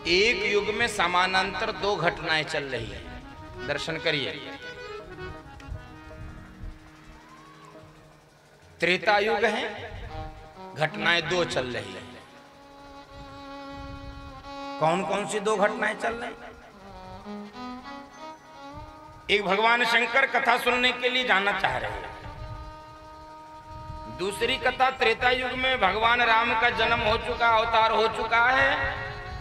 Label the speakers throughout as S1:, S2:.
S1: एक युग में समानांतर दो घटनाएं चल रही है। दर्शन करिए। त्रेता युग है, घटनाएं दो चल रही है। कौन कौन सी दो घटनाएं चल रही? एक, भगवान शंकर कथा सुनने के लिए जाना चाह रहे हैं। दूसरी कथा, त्रेता युग में भगवान राम का जन्म हो चुका, अवतार हो चुका है,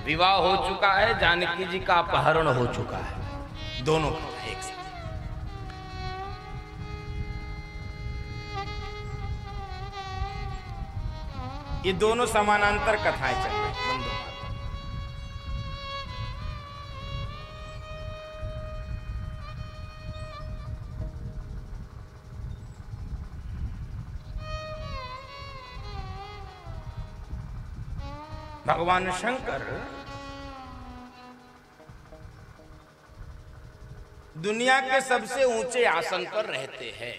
S1: विवाह हो चुका है, जानकी जी का अपहरण हो चुका है। दोनों कथा एक साथ। ये दोनों समानांतर कथाएं चल रही हैं। भगवान शंकर दुनिया के सबसे ऊंचे आसन पर रहते हैं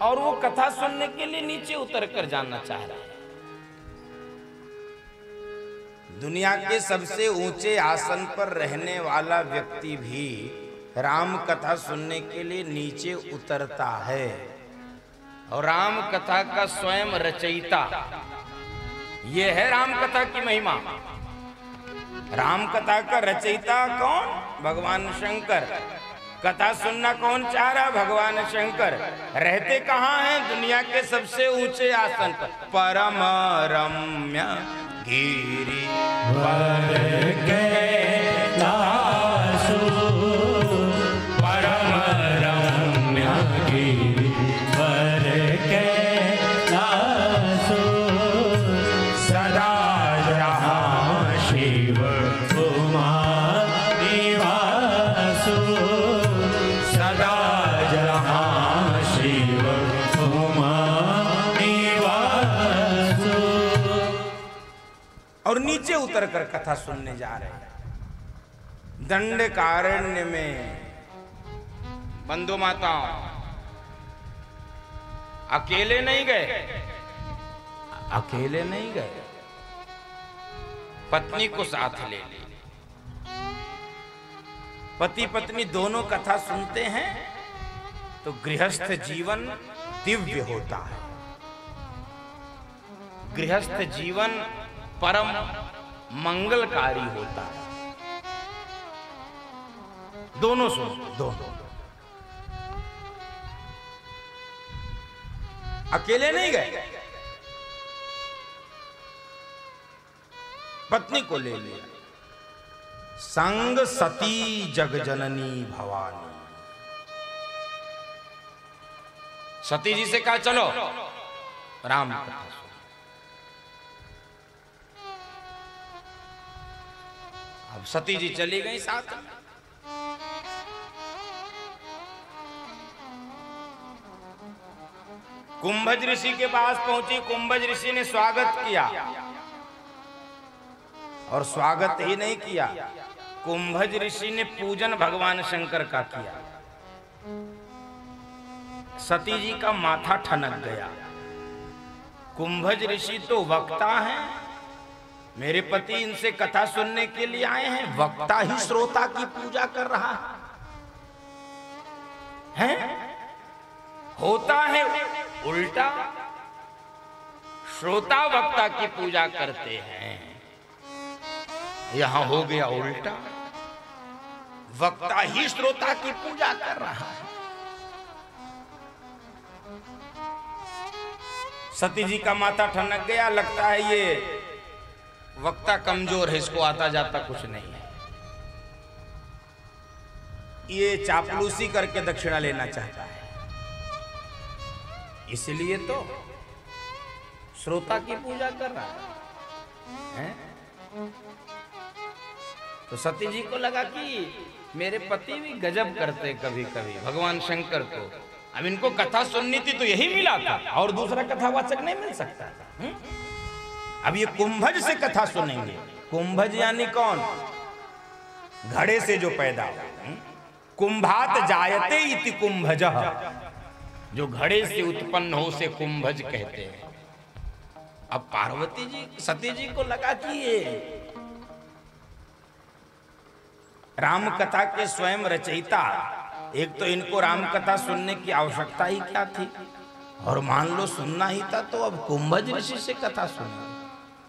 S1: और वो कथा सुनने के लिए नीचे उतर कर जाना चाह रहे हैं। दुनिया के सबसे ऊंचे आसन पर रहने वाला व्यक्ति भी राम कथा सुनने के लिए नीचे उतरता है और राम कथा का स्वयं रचयिता, ये है राम कथा की महिमा। राम कथा का रचयिता कौन? भगवान शंकर। कथा सुनना कौन चाह रहा? भगवान शंकर। रहते कहाँ हैं? दुनिया के सबसे ऊंचे आसन पर। परम रम्य गिरि वर कैलासु, परम रम्य गिरि वर कैलासु, सदा जहाँ शिव उमा निवासु, सदा जहाँ शिव उमा निवासु। और नीचे उतर कर कथा सुनने जा रहे हैं। दंडकारण्य में बंधु माताओं अकेले नहीं गए, अकेले नहीं गए, पत्नी को साथ ले ली। पति पत्नी दोनों कथा सुनते हैं तो गृहस्थ जीवन दिव्य होता है। गृहस्थ जीवन परम मंगलकारी होता है। दोनों सुनो, दोनों। अकेले नहीं गए, पत्नी को ले लिया। संग सती जगजननी भवानी। सती जी से कहा चलो राम कथा सुनो। अब सती जी चली गई साथ में। कुंभज ऋषि के पास पहुंची। कुंभज ऋषि ने स्वागत किया और स्वागत ही नहीं किया, कुंभज ऋषि ने पूजन भगवान शंकर का किया। सती जी का माथा ठनक गया। कुंभज ऋषि तो वक्ता हैं, मेरे पति इनसे कथा सुनने के लिए आए हैं, वक्ता ही श्रोता की पूजा कर रहा है? होता है उल्टा। श्रोता वक्ता की पूजा करते हैं, यहां हो गया उल्टा। वक्ता ही श्रोता की पूजा कर रहा है। सती जी का माथा ठनक गया। लगता है ये वक्ता कमजोर है, इसको आता जाता कुछ नहीं है, ये चापलूसी करके दक्षिणा लेना चाहता है, इसलिए तो श्रोता की पूजा कर रहा है। तो सती जी को लगा कि मेरे पति भी गजब करते कभी कभी भगवान शंकर को। अब इनको कथा सुननी थी तो यही मिला था और दूसरा कथावाचक नहीं मिल सकता था। अब ये कुंभज से कथा सुनेंगे। कुंभज यानी कौन? घड़े से जो पैदा हो। कुंभात जायते इति कुंभजः, जो घड़े से उत्पन्न हो उसे कुंभज कहते हैं। अब पार्वती जी सती जी को लगा कि ये राम कथा के स्वयं रचयिता, एक तो इनको राम कथा सुनने की आवश्यकता ही क्या थी, और मान लो सुनना ही था तो अब कुंभज ऋषि से कथा सुने,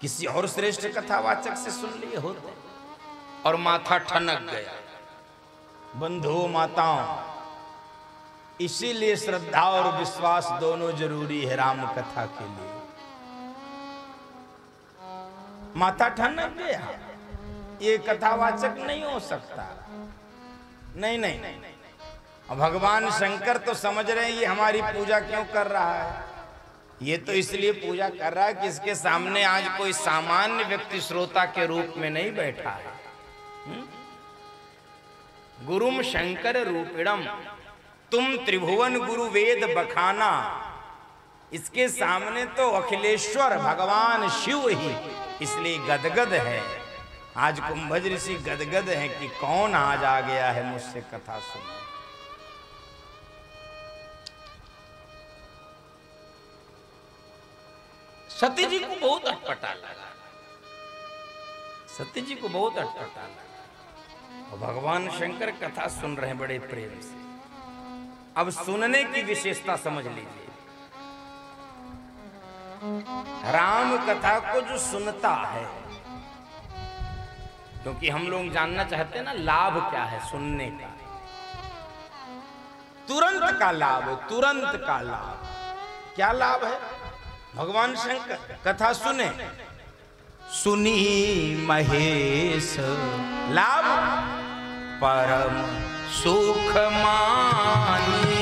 S1: किसी और श्रेष्ठ कथावाचक से सुन लिए होते। और माथा ठनक गया। बंधुओं माताओं, इसीलिए श्रद्धा और विश्वास दोनों जरूरी है राम कथा के लिए। माथा ठनक गया, ये कथावाचक नहीं हो सकता। नहीं नहीं, भगवान शंकर तो समझ रहे हैं ये हमारी पूजा क्यों कर रहा है। ये तो इसलिए पूजा कर रहा है कि इसके सामने आज कोई सामान्य व्यक्ति श्रोता के रूप में नहीं बैठा है। गुरुम शंकर रूपिणम तुम त्रिभुवन गुरु वेद बखाना। इसके सामने तो अखिलेश्वर भगवान शिव ही इसलिए गदगद है। आज कुंभज ऋषि गदगद है कि कौन आज आ गया है मुझसे कथा सुनने। सती जी को बहुत अटपटा लगा, सती जी को बहुत अटपटा लगा। और भगवान शंकर कथा सुन रहे हैं बड़े प्रेम से। अब सुनने की विशेषता समझ लीजिए। राम कथा को जो सुनता है, क्योंकि हम लोग जानना चाहते हैं ना लाभ क्या है सुनने का। तुरंत का लाभ, तुरंत का लाभ। क्या लाभ है? भगवान शंकर कथा सुने, सुनी महेश लाभ परम सुख मानी।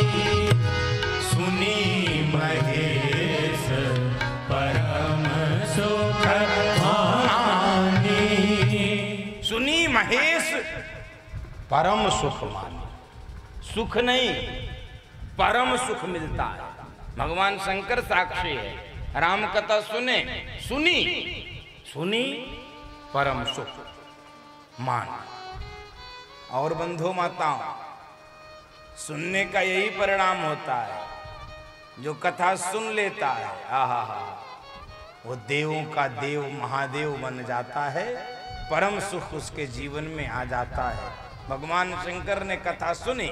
S1: सुनी महेश परम सुख मानी। सुनी महेश परम सुख मानी। सुख नहीं, परम सुख मिलता है। भगवान शंकर साक्षी है। राम कथा सुने, सुनी, सुनी परम सुख मान। और बंधु माताओं, सुनने का यही परिणाम होता है। जो कथा सुन लेता है, आहा वो देवों का देव महादेव बन जाता है। परम सुख उसके जीवन में आ जाता है। भगवान शंकर ने कथा सुनी।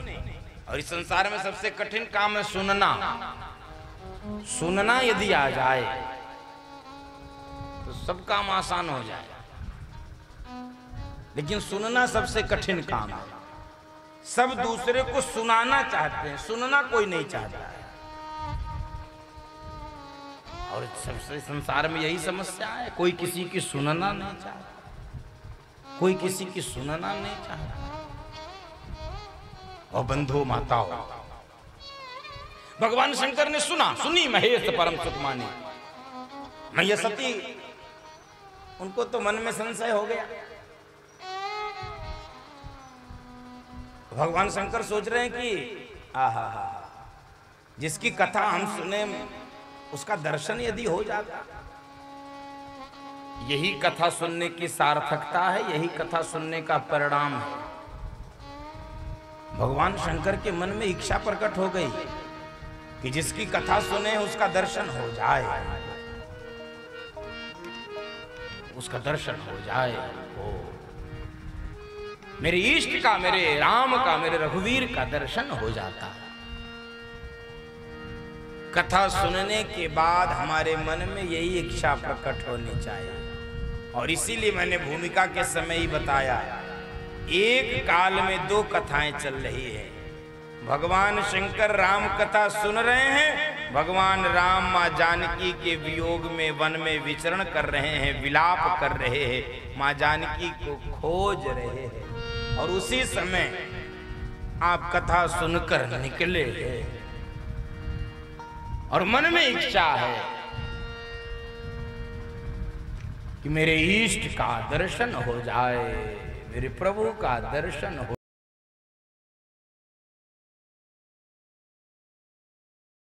S1: और इस संसार में सबसे कठिन काम है सुनना। सुनना यदि आ जाए तो सब काम आसान हो जाए, लेकिन सुनना सबसे कठिन काम है। सब दूसरे को सुनाना चाहते हैं, सुनना कोई नहीं चाहता है। और सबसे संसार में यही समस्या है, कोई किसी की सुनना नहीं चाहता, कोई किसी की सुनना नहीं चाहता। और बंधु माताओं, भगवान शंकर ने सुना, सुनी महेश परम सुख मानी। मैया सती, उनको तो मन में संशय हो गया। भगवान शंकर सोच रहे हैं कि आहा जिसकी कथा हम सुने उसका दर्शन यदि हो जाता। यही कथा सुनने की सार्थकता है, यही कथा सुनने का परिणाम है। भगवान शंकर के मन में इच्छा प्रकट हो गई कि जिसकी कथा सुने उसका दर्शन हो जाए, उसका दर्शन हो जाए। हो मेरे इष्ट का, मेरे राम का, मेरे रघुवीर का दर्शन हो जाता है। कथा सुनने के बाद हमारे मन में यही इच्छा प्रकट होनी चाहिए। और इसीलिए मैंने भूमिका के समय ही बताया, एक काल में दो कथाएं चल रही है। भगवान शंकर राम कथा सुन रहे हैं, भगवान राम माँ जानकी के वियोग में वन में विचरण कर रहे हैं, विलाप कर रहे हैं, माँ जानकी को खोज रहे हैं। और उसी समय आप कथा सुनकर निकले हैं और मन में इच्छा है कि मेरे इष्ट का दर्शन हो जाए, मेरे प्रभु का दर्शन हो